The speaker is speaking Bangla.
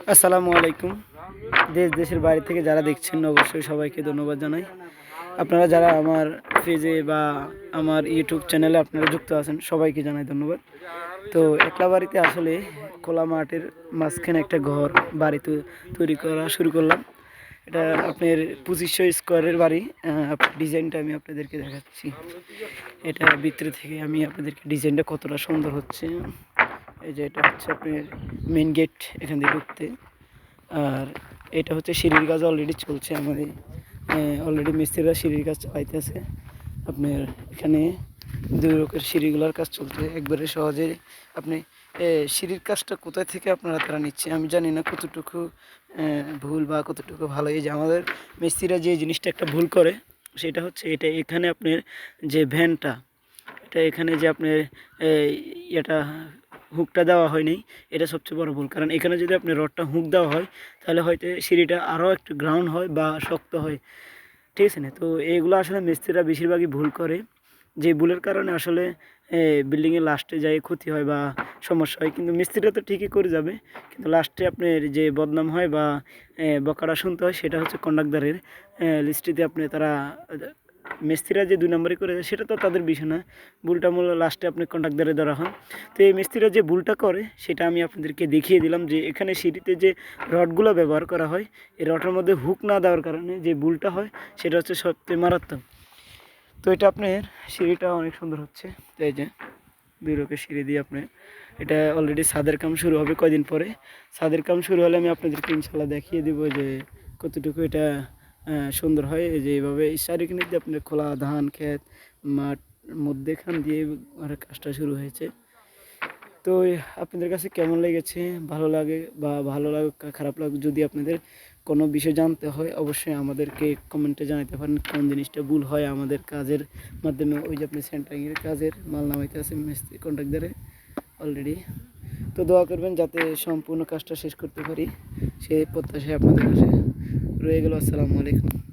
আসসালামু আলাইকুম। দেশের বাইরে থেকে যারা দেখছেন অবশ্যই সবাইকে ধন্যবাদ জানাই। আপনারা যারা আমার পেজে বা আমার ইউটিউব চ্যানেলে আপনারা যুক্ত আছেন সবাইকে জানাই ধন্যবাদ। তো একলা বাড়িতে আসলে খোলা মাঠের মাঝখানে একটা ঘর বাড়িতে তৈরি করা শুরু করলাম। এটা আপনার 2500 স্কোয়ারের বাড়ি। ডিজাইনটা আমি আপনাদেরকে দেখাচ্ছি। এটা ভিতরে থেকে আমি আপনাদেরকে ডিজাইনটা কতটা সুন্দর হচ্ছে। এই যে এটা হচ্ছে আপনার মেন গেট, এখান দিয়ে ঢুকতে। আর এটা হচ্ছে সিঁড়ির কাজ অলরেডি চলছে আমাদের। অলরেডি মিস্ত্রিরা সিঁড়ির কাজ চালাইতেছে। আপনার এখানে দুই রকমের সিঁড়িগুলোর কাজ চলছে একবারে সহজে। আপনি সিঁড়ির কাজটা কোথায় থেকে আপনারা তারা নিচ্ছে আমি জানি না, কতটুকু ভুল বা কতটুকু ভালো। এই যে আমাদের মিস্ত্রিরা যে জিনিসটা একটা ভুল করে সেটা হচ্ছে এটা, এখানে আপনার যে ভ্যানটা, এটা এখানে যে আপনার এটা হুকটা দেওয়া হয়নি, এটা সবচেয়ে বড় ভুল। কারণ এখানে যদি আপনি রডটা হুক দেওয়া হয় তাহলে হয়তো সিঁড়িটা আরও একটু গ্রাউন্ড হয় বা শক্ত হয়, ঠিক আছে না? তো এইগুলো আসলে মিস্ত্রিরা বেশিরভাগই ভুল করে, যে ভুলের কারণে আসলে বিল্ডিংয়ের লাস্টে যায় ক্ষতি হয় বা সমস্যা হয়। কিন্তু মিস্ত্রিরা তো ঠিকই করে যাবে, কিন্তু লাস্টে আপনার যে বদনাম হয় বা বকাটা শুনতে হয় সেটা হচ্ছে কন্ডাক্টরের লিস্টিতে। আপনি তারা মিস্ত্রিরা যে দুই নম্বরই করে সেটা তো তাদের বিষয় না, ভুলটা মূল লাস্টে আপনি কন্ট্রাক্টরে ধরা হয়। তো এই মিস্ত্রিরা যে ভুলটা করে সেটা আমি আপনাদেরকে দেখিয়ে দিলাম, যে এখানে সিঁড়িতে যে রডগুলো ব্যবহার করা হয় এই রডের মধ্যে হুক না দেওয়ার কারণে যে ভুলটা হয় সেটা হচ্ছে সবচেয়ে মারাত্মক। তো এটা আপনার সিঁড়িটা অনেক সুন্দর হচ্ছে। তো এই যে দুই রকের সিঁড়ি দিয়ে আপনি, এটা অলরেডি ছাদের কাম শুরু হবে কয়দিন পরে। ছাদের কাম শুরু হলে আমি আপনাদেরকে ইনশাল্লাহ দেখিয়ে দেবো যে কতটুকু এটা সুন্দর হয়। এই যে এইভাবে চারিখানে দিয়ে আপনার খোলা ধান ক্ষেত মাঠ মধ্যেখান দিয়ে কাজটা শুরু হয়েছে। তো আপনাদের কাছে কেমন লেগেছে, ভালো লাগে বা ভালো লাগে খারাপ লাগে, যদি আপনাদের কোনো বিষয় জানতে হয় অবশ্যই আমাদেরকে কমেন্টে জানাতে পারেন কোন জিনিসটা ভুল হয় আমাদের কাজের মাধ্যমে। ওই যে আপনি সেন্টারিংয়ের কাজের মাল নামাইতে আছে মিস্ত্রি কন্ট্রাক্টরে অলরেডি। তো দোয়া করবেন যাতে সম্পূর্ণ কাজটা শেষ করতে পারি, সেই প্রত্যাশায় আপনাদের কাছে রয়ে গেল। আসসালামু আলাইকুম।